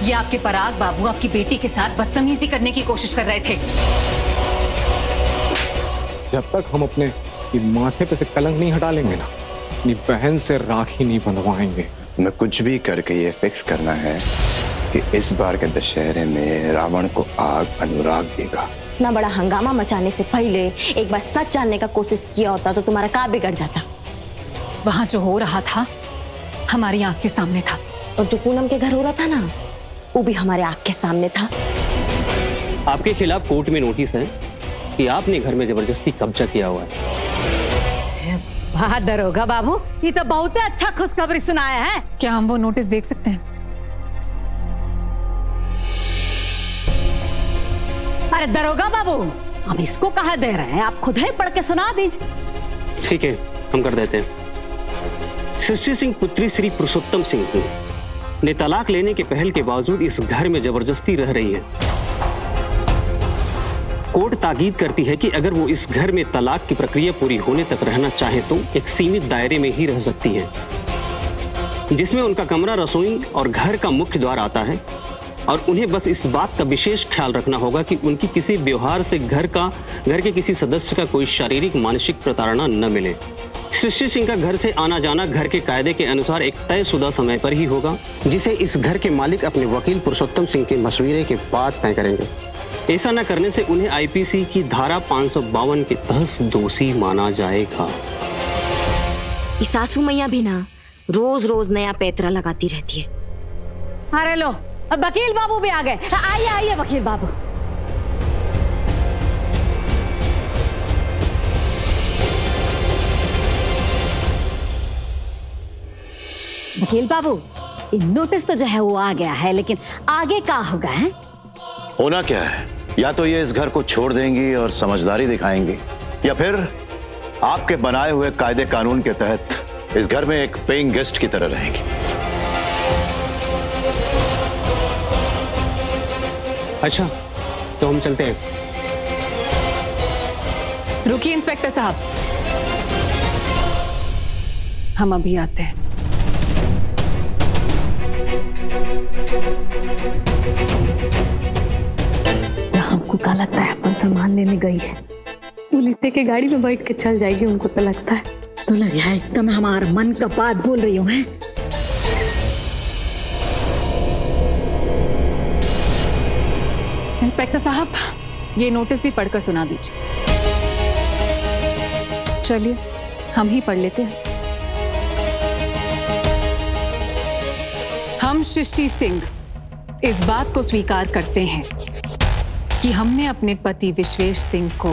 ये आपके पराग बाबू आपकी बेटी के साथ बदतमीजी करने की कोशिश कर रहे थे। जब तक हम अपने माथे पे से कलंक नहीं हटा लेंगे ना, अपनी बहन से राखी नहीं बंधवाएंगे। मैं कुछ भी करके ये फिक्स करना है कि इस बार के दशहरे में रावण को आग अनुराग देगा। इतना बड़ा हंगामा मचाने से पहले एक बार सच जानने का कोशिश किया होता तो तुम्हारा काम बिगड़ जाता। वहां जो हो रहा था हमारी आंख के सामने था, और जो पूनम के घर हो रहा था ना, वो भी हमारे आंख के सामने था। आपके खिलाफ कोर्ट में नोटिस है कि आपने घर में जबरदस्ती कब्जा किया हुआ है। वाह दरोगा बाबू, ये तो बहुत अच्छा खुशखबरी सुनाया है। क्या हम वो नोटिस देख सकते हैं? अरे दरोगा बाबू, अब इसको कहाँ दे रहे हैं, आप खुद ही पढ़ के सुना दीजिए। ठीक है, हम कर देते हैं। सृष्टि सिंह पुत्री श्री पुरुषोत्तम सिंह ने तलाक लेने के पहल के बावजूद इस घर में जबरदस्ती रह रही है। कोर्ट ताकीद करती है कि अगर वो इस घर में तलाक की प्रक्रिया पूरी होने तक रहना चाहे तो एक सीमित दायरे में ही रह सकती है, जिसमें उनका कमरा, रसोई और घर का मुख्य द्वार आता है। और उन्हें बस इस बात का विशेष ख्याल रखना होगा कि उनकी किसी व्यवहार से घर के किसी सदस्य का कोई शारीरिक मानसिक प्रताड़ना न मिले। सृष्टि सिंह का घर से आना जाना घर के कायदे के अनुसार एक तयशुदा समय पर ही होगा, जिसे इस घर के मालिक अपने वकील पुरुषोत्तम सिंह के मशवरे के बाद तय करेंगे। ऐसा न करने से उन्हें आईपीसी की धारा 552 के तहत दोषी माना जाएगा। सासू मैया भी ना रोज रोज नया पैतरा लगाती रहती है। अरे लो, अब वकील बाबू भी आ गए। आइए आइए वकील बाबू। वकील बाबू, नोटिस तो जो है वो आ गया है, लेकिन आगे क्या होगा है? होना क्या है, या तो ये इस घर को छोड़ देंगी और समझदारी दिखाएंगी, या फिर आपके बनाए हुए कायदे कानून के तहत इस घर में एक पेइंग गेस्ट की तरह रहेंगी। अच्छा, तो हम चलते हैं। रुकिए इंस्पेक्टर साहब, हम अभी आते हैं। हमको क्या लगता है अपन सामान लेने गई है, वो लेते के गाड़ी में बैठ के चल जाएगी। उनको तो लगता है, तो लग रहा है एकदम हमारा मन का बात बोल रही हूँ। इंस्पेक्टर साहब, ये नोटिस भी पढ़कर सुना दीजिए। चलिए हम ही पढ़ लेते हैं। हम सृष्टि सिंह इस बात को स्वीकार करते हैं कि हमने अपने पति विश्वेश सिंह को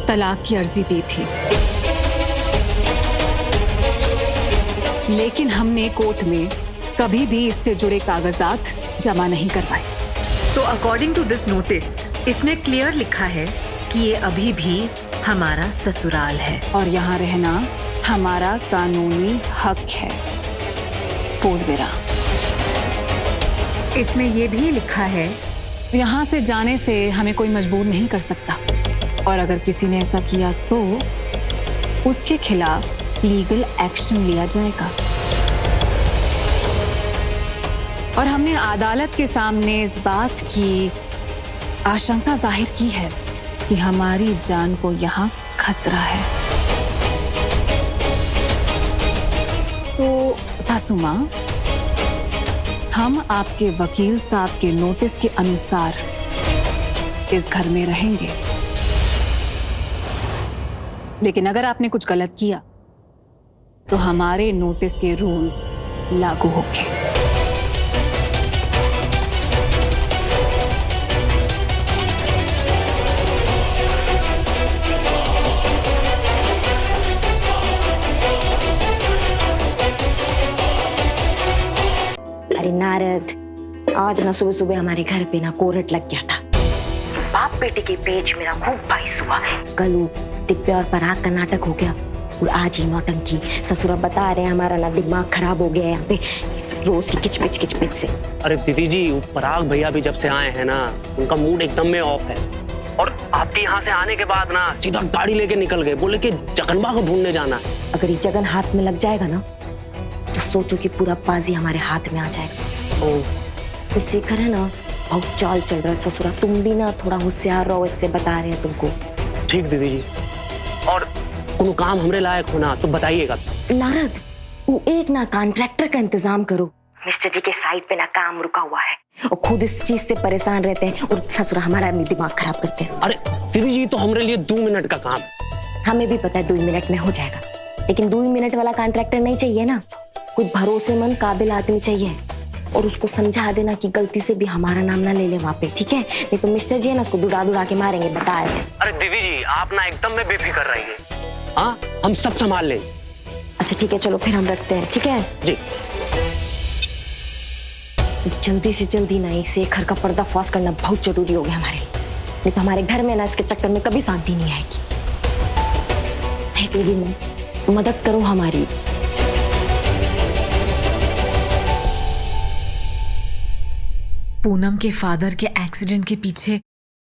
तलाक की अर्जी दी थी, लेकिन हमने कोर्ट में कभी भी इससे जुड़े कागजात जमा नहीं करवाए। तो अकॉर्डिंग टू दिस नोटिस इसमें क्लियर लिखा है कि ये अभी भी हमारा ससुराल है और यहाँ रहना हमारा कानूनी हक है। पूर्णविरा। इसमें ये भी लिखा है, यहाँ से जाने से हमें कोई मजबूर नहीं कर सकता, और अगर किसी ने ऐसा किया तो उसके खिलाफ लीगल एक्शन लिया जाएगा। और हमने अदालत के सामने इस बात की आशंका जाहिर की है कि हमारी जान को यहाँ खतरा है। तो सासू माँ, हम आपके वकील साहब के नोटिस के अनुसार इस घर में रहेंगे, लेकिन अगर आपने कुछ गलत किया तो हमारे नोटिस के रूल्स लागू होंगे। अरे नारद, आज ना सुबह सुबह हमारे घर पे ना कोरट लग गया था। बाप बेटे के पेज मेरा खूब बाइस हुआ। कल वो दिव्या और पराग का नाटक हो गया, और आज ही नौटंकी। ससुरा बता रहे हैं हमारा ना दिमाग खराब हो गया है यहाँ पे रोज की किचपिच से। अरे दीदी जी, पराग भैया भी जब से आए हैं ना, उनका मूड एकदम में ऑफ है। और आपके यहाँ से आने के बाद ना सीधा गाड़ी लेके निकल गए, बोले कि जगनबा को ढूंढने जाना है। अगर ये जगन हाथ में लग जाएगा ना तो सोचो कि पूरा बाजी हमारे हाथ में आ जाएगा। ये शेखर है ना, बहुत चाल चल रहा है ससुरा। तुम भी ना थोड़ा होशियार रहो, इससे बता रहे हैं तुमको। ठीक दीदी जी, और कोनो काम हमरे लायक होना तो बताइएगा। नारद, वो एक ना कॉन्ट्रैक्टर का इंतजाम करो। मिस्टर जी के साइड पे ना काम रुका हुआ है और खुद इस चीज से परेशान रहते हैं और ससुरा हमारा भी दिमाग खराब करते हैं। अरे दीदी जी, तो हमरे लिए 2 मिनट का काम। हमें भी पता है 2 मिनट में हो जाएगा, लेकिन 2 मिनट वाला कॉन्ट्रैक्टर नहीं चाहिए ना, कोई भरोसेमंद काबिल आदमी चाहिए। और उसको समझा देना कि गलती से भी हमारा नाम ना ले ले वहाँ पे, ठीक है? नहीं तो मिस्टर जी है ना, उसको दुड़ा के मारेंगे, बताए। अरे दीदी जी, आप ना एकदम में बेफिक्र रहिए। हाँ, हम सब संभाल लें। अच्छा ठीक है, चलो फिर हम रखते हैं, ठीक है जी। जल्दी से जल्दी ना इस शेखर का पर्दाफाश करना बहुत जरूरी हो गया हमारे लिए, नहीं तो हमारे घर में ना इसके चक्कर में कभी शांति नहीं आएगी। दीदी माँ, मदद करो हमारी। पूनम के फादर के एक्सीडेंट के पीछे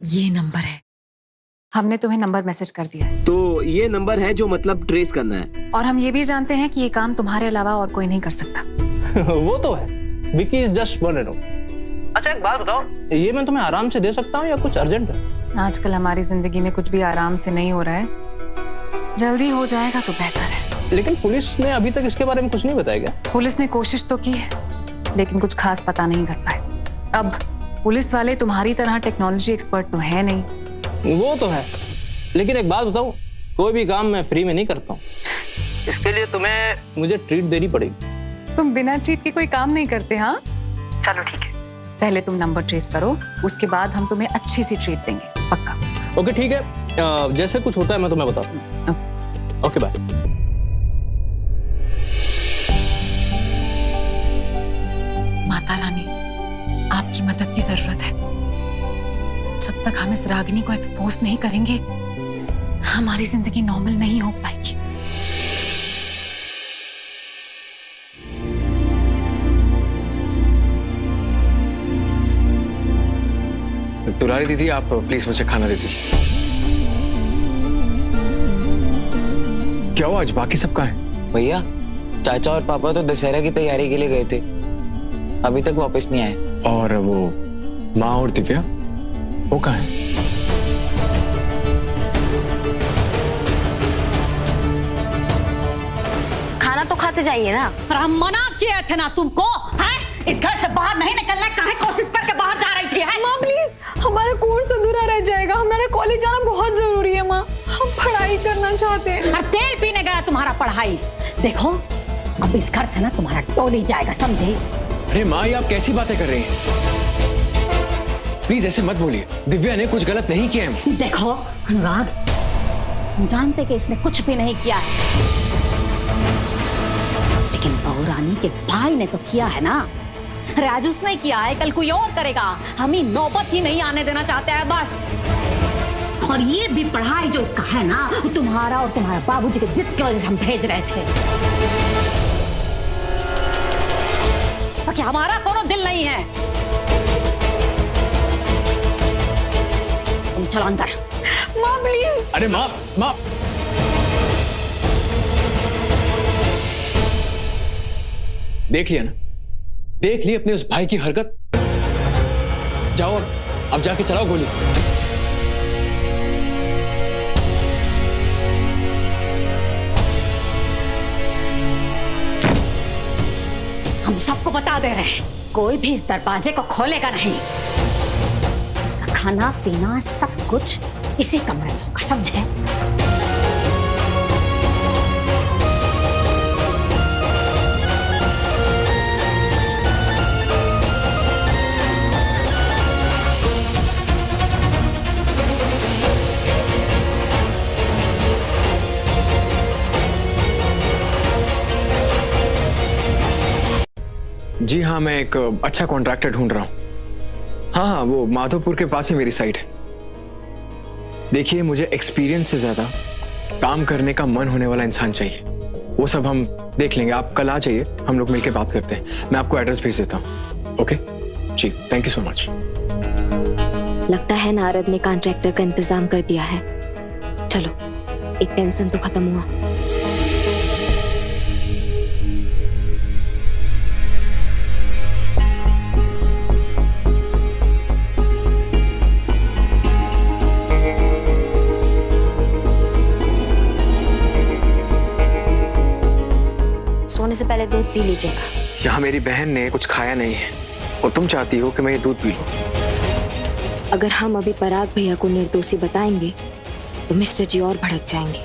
ये नंबर है। हमने तुम्हें नंबर मैसेज कर दिया है, तो ये नंबर है जो मतलब ट्रेस करना है। और हम ये भी जानते हैं कि ये काम तुम्हारे अलावा और कोई नहीं कर सकता। वो तो है, Vicky is just one and all. अच्छा एक बात बताओ, ये मैं तुम्हें आराम से दे सकता हूँ या कुछ अर्जेंट है? आजकल हमारी जिंदगी में कुछ भी आराम से नहीं हो रहा है, जल्दी हो जाएगा तो बेहतर है। लेकिन पुलिस ने अभी तक इसके बारे में कुछ नहीं बताया क्या? पुलिस ने कोशिश तो की है, लेकिन कुछ खास पता नहीं कर पाए। अब पुलिस वाले तुम्हारी तरह टेक्नोलॉजी एक्सपर्ट तो है नहीं। वो तो है, लेकिन एक बात बताऊं, कोई भी काम मैं फ्री में नहीं करता हूँ। इसके लिए तुम्हें मुझे ट्रीट देनी पड़ेगी। तुम बिना ट्रीट के कोई काम नहीं करते? हाँ चलो ठीक है, पहले तुम नंबर ट्रेस करो, उसके बाद हम तुम्हें अच्छी सी ट्रीट देंगे, पक्का? ओके ठीक है, जैसे कुछ होता है मैं तुम्हें बताता हूँ। Okay bye. माता रानी, आपकी मदद की जरूरत है। जब तक हम इस रागिनी को एक्सपोज नहीं करेंगे, हमारी जिंदगी नॉर्मल नहीं हो पाएगी। दुलारी दीदी, आप प्लीज मुझे खाना दे दीजिए। क्या हुआ, आज बाकी सब कहाँ है? भैया, चाचा और पापा तो दशहरा की तैयारी के लिए गए थे, अभी तक वापस नहीं आए। और वो माँ और दिव्या, वो कहाँ है? खाना तो खाते जाइए ना। हम मना किए थे ना तुमको, हैं? इस घर से बाहर नहीं निकलना, काहे कोशिश करके बाहर जा रही थी? माँ प्लीज, हमारा कोर्स अधूरा रह जाएगा, हमारा कॉलेज जाना बहुत जरूरी है माँ, हम पढ़ाई करना चाहते हैं। और तेल पीने गया तुम्हारा पढ़ाई। देखो, अब इस घर से ना तुम्हारा टोली जाएगा, समझे? अरे माँ, ये आप कैसी बातें कर रही हैं? प्लीज ऐसे मत बोलिए, दिव्या ने कुछ गलत नहीं किया है। देखो अनुराग, हम जानते कि इसने कुछ भी नहीं किया है, लेकिन बहू रानी के भाई ने तो किया है ना। अरे आज उसने किया है, कल कोई और करेगा। हम ही नौबत ही नहीं आने देना चाहते हैं बस। और ये भी पढ़ाई जो इसका है ना, वो तुम्हारा और तुम्हारे बाबूजी के जिद की वजह से हम भेज रहे थे। बाकी हमारा कोनो दिल नहीं है। तुम चलो अंदर। माँ प्लीज। अरे माँ, माँ, देख लिया ना, देख ली अपने उस भाई की हरकत। जाओ अब जाके चलाओ गोली। हम सबको बता दे रहे हैं, कोई भी इस दरवाजे को खोलेगा नहीं। इसका खाना पीना सब कुछ इसी कमरे में होगा, समझे? जी हाँ, मैं एक अच्छा कॉन्ट्रैक्टर ढूंढ रहा हूँ। हाँ हाँ, वो माधोपुर के पास ही मेरी साइट है। देखिए, मुझे एक्सपीरियंस से ज्यादा काम करने का मन होने वाला इंसान चाहिए। वो सब हम देख लेंगे, आप कल आ जाइए, हम लोग मिलकर बात करते हैं। मैं आपको एड्रेस भेज देता हूँ। ओके जी, थैंक यू सो मच। लगता है नारद ने कॉन्ट्रैक्टर का इंतजाम कर दिया है। चलो, एक टेंशन तो खत्म हुआ। पहले दूध पी लीजिएगा। यहाँ मेरी बहन ने कुछ खाया नहीं है और तुम चाहती हो कि मैं ये दूध पी लूं। अगर हम अभी पराग भैया को निर्दोषी बताएंगे तो मिस्टर जी और भड़क जाएंगे।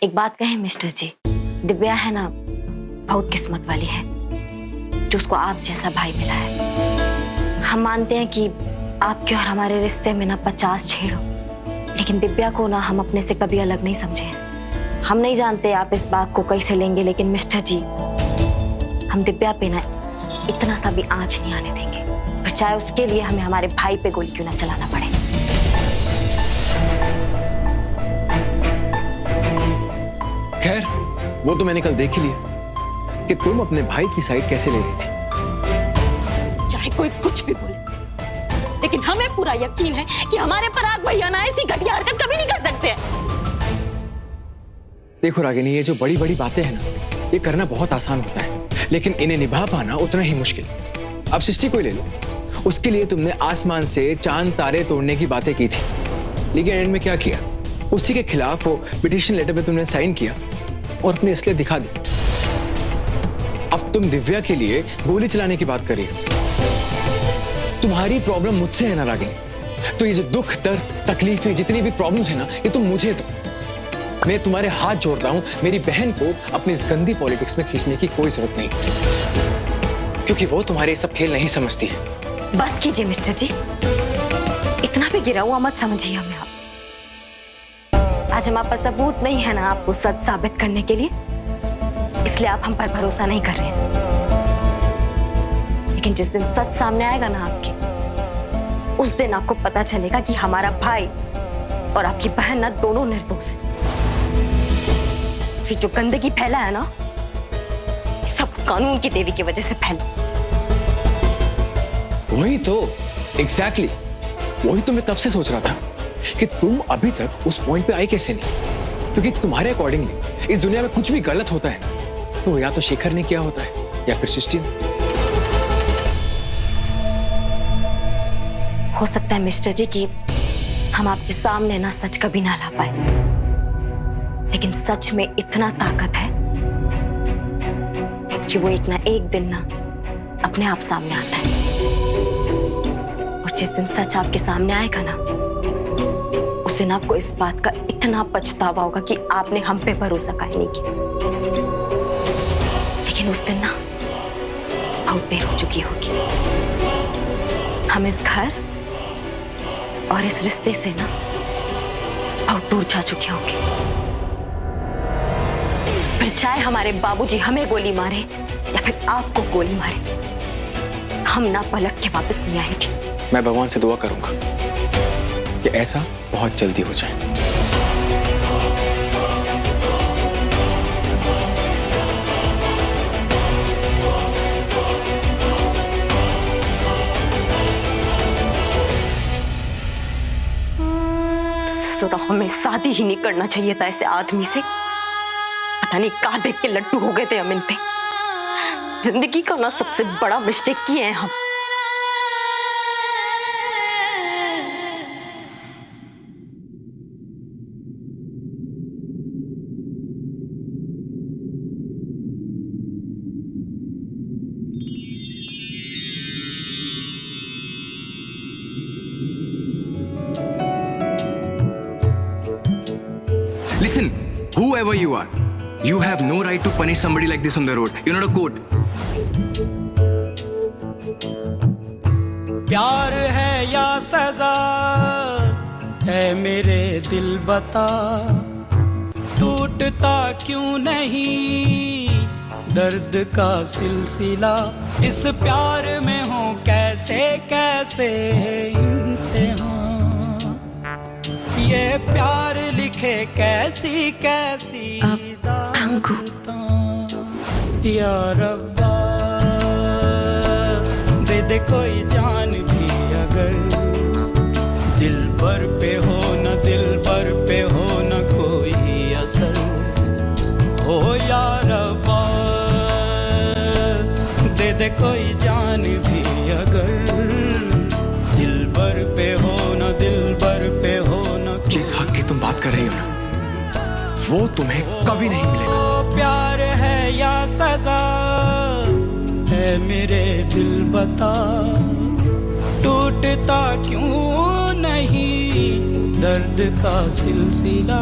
एक बात कहें मिस्टर जी, दिव्या है ना, बहुत किस्मत वाली है जो उसको आप जैसा भाई मिला है। हम मानते हैं कि आपके और हमारे रिश्ते में ना 50 छेड़ हो, लेकिन दिव्या को ना हम अपने से कभी अलग नहीं समझे हैं। हम नहीं जानते आप इस बात को कैसे लेंगे, लेकिन मिस्टर जी, हम दिव्या पे ना इतना सा भी आंच नहीं आने देंगे, फिर चाहे उसके लिए हमें हमारे भाई पे गोली क्यों ना चलाना पड़े। खैर, वो तो मैंने कल देख ही लिया कि तुम अपने भाई की साइड कैसे ले रही थी। चाहे कोई कुछ भी बोले, लेकिन हमें पूरा यकीन है कि हमारे पराग भैया ना ऐसी घटिया हरकत कभी नहीं कर सकते। देखो रागिनी, ये जो बड़ी बड़ी बातें हैं ना, ये करना बहुत आसान होता है, लेकिन इन्हें निभा पाना उतना ही मुश्किल। अब सृष्टि को ही ले लो, उसके लिए तुमने आसमान से चांद तारे तोड़ने की बातें की थी, लेकिन एंड में क्या किया? उसी के खिलाफ वो पिटीशन लेटर पे तुमने साइन किया और अपनी असलियत दिखा दी। अब तुम दिव्या के लिए गोली चलाने की बात कर रही हो। तुम्हारी प्रॉब्लम मुझसे है ना रागिनी, तो ये जो दुख, दर्द, तकलीफें, जितनी भी प्रॉब्लम्स है ना, ये तुम मुझे दो। मैं तुम्हारे हाथ जोड़ता हूं, मेरी बहन को अपनी इस गंदी पॉलिटिक्स में खींचने की कोई जरूरत नहीं, क्योंकि वो तुम्हारे सब खेल नहीं समझती है। बस कीजिए मिस्टर जी, इतना भी गिरा हुआ मत समझिए हमें आप। आज हमारे पास सबूत नहीं है ना आपको सच साबित करने के लिए, इसलिए आप हम पर भरोसा नहीं कर रहे हैं। लेकिन जिस दिन सच सामने आएगा ना आपके, उस दिन आपको पता चलेगा कि हमारा भाई और आपकी बहन ना दोनों निर्दोष हैं। जो गंदगी फैला है ना, सब कानून की देवी की वजह से फैला। वही तो, एग्जैक्टली, वही तो मैं तब से सोच रहा था कि तुम अभी तक उस पॉइंट पे आई कैसे नहीं, क्योंकि तुम्हारे अकॉर्डिंगली इस दुनिया में कुछ भी गलत होता है तो या तो शेखर ने किया होता है या फिर सृष्टि ने। हो सकता है मिस्टर जी कि हम आपके सामने ना सच कभी ना ला पाए, लेकिन सच में इतना ताकत है कि वो एक ना एक दिन ना अपने आप सामने आता है। और जिस दिन सच आपके सामने आएगा ना, उस दिन आपको इस बात का इतना पछतावा होगा कि आपने हम पे भरोसा काहे नहीं किया। लेकिन उस दिन ना बहुत देर हो चुकी होगी। हम इस घर और इस रिश्ते से ना बहुत दूर जा चुके होंगे। फिर चाहे हमारे बाबूजी हमें गोली मारे या फिर आपको गोली मारे, हम ना पलट के वापस नहीं आएंगे। मैं भगवान से दुआ करूंगा कि ऐसा बहुत जल्दी हो जाए। तो हमें शादी ही नहीं करना चाहिए था ऐसे आदमी से। पता नहीं कहाँ देख के लड्डू हो गए थे हम इन पे। जिंदगी का ना सबसे बड़ा मिस्टेक किए हैं हम। Listen, whoever you are, you have no right to punish somebody like this on the road. You're not a court. प्यार है या सजा है मेरे दिल बता, टूटता क्यों नहीं दर्द का सिलसिला, इस प्यार में हो कैसे कैसे इम्तिहान, ये प्यार लिखे कैसी कैसी दास्तां, या रब्बा दे दे कोई जान भी अगर, दिल भर पे हो न दिल भर पे हो न कोई असर, हो या रब्बा दे दे कोई जान भी अगर, दिल भर पे हो न दिल भर पे हो न। जिस हक की तुम बात कर रही हो ना, वो तुम्हें कभी नहीं मिलेगा। प्यार है या सजा है मेरे दिल बता, टूटता क्यों नहीं दर्द का सिलसिला।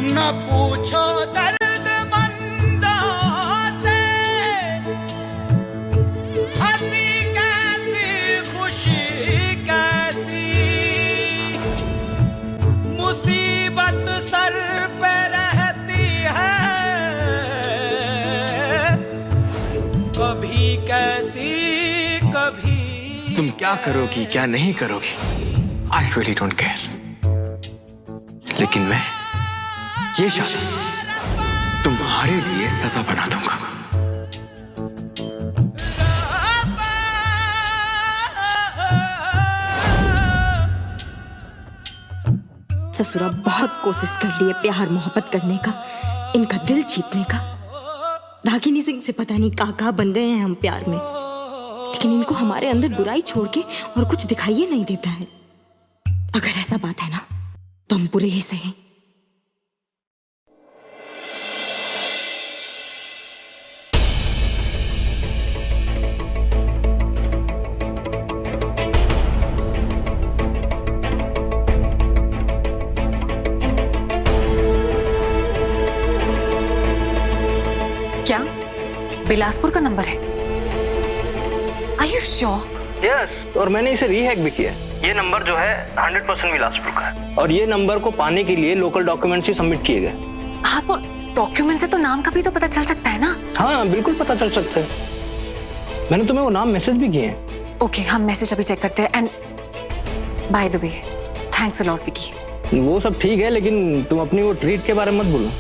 न पूछो दर्द मंदों से, हंसी कैसी खुशी कैसी, मुसीबत सर पे रहती है कभी कैसी कभी। तुम क्या करोगी क्या नहीं करोगी, आई रियली डोंट केयर, लेकिन मैं ये शादी तुम्हारे लिए सजा बना दूंगा। ससुरा बहुत कोशिश कर लिए प्यार मोहब्बत करने का, इनका दिल जीतने का। रागिनी सिंह से पता नहीं कहाँ बन गए हैं हम प्यार में, लेकिन इनको हमारे अंदर बुराई छोड़ के और कुछ दिखाई नहीं देता है। अगर ऐसा बात है ना तो हम बुरे ही सही। क्या बिलासपुर का नंबर है? Are you sure? यस, और मैंने इसे रीहैक भी किया है। ये नंबर जो है 100% बिलासपुर का है, और ये नंबर को पाने के लिए लोकल डॉक्यूमेंट्स ही सबमिट किए गए। हाँ तो डॉक्यूमेंट से तो नाम का भी तो पता चल सकता है ना? हाँ बिल्कुल पता चल सकता है, मैंने तुम्हें वो नाम मैसेज भी किए हैं। ओके, हम मैसेज अभी चेक करते हैं। And by the way, thanks a lot Vicky. वो सब ठीक है, लेकिन तुम अपनी वो ट्रीट के बारे में मत भूलो।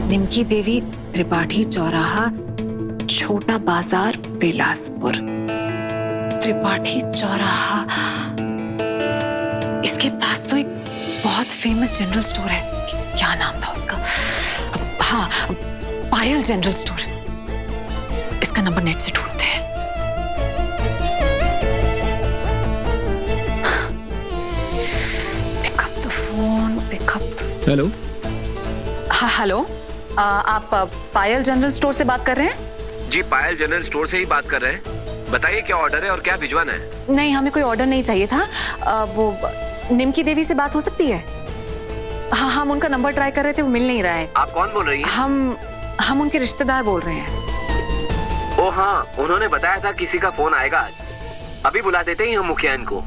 निमकी देवी, त्रिपाठी चौराहा, छोटा बाजार, बिलासपुर। त्रिपाठी चौराहा, इसके पास तो एक बहुत फेमस जनरल स्टोर है, क्या नाम था उसका? हाँ, पायल जनरल स्टोर। इसका नंबर नेट से ढूंढते हैं। Pick up the phone, pick up the. Hello. हाँ हेलो, आप पायल जनरल स्टोर से बात कर रहे हैं? जी, पायल जनरल स्टोर से ही बात कर रहे हैं। बताइए क्या ऑर्डर है और क्या भिजवाना है? नहीं, हमें कोई ऑर्डर नहीं चाहिए था। वो निमकी देवी से बात हो सकती है? हाँ, हम उनका नंबर ट्राई कर रहे थे, वो मिल नहीं रहा है। आप कौन बोल रही हैं? हम उनके रिश्तेदार बोल रहे हैं। ओ हाँ, उन्होंने बताया था किसी का फोन आएगा आज। अभी बुला देते ही हम मुखिया इनको।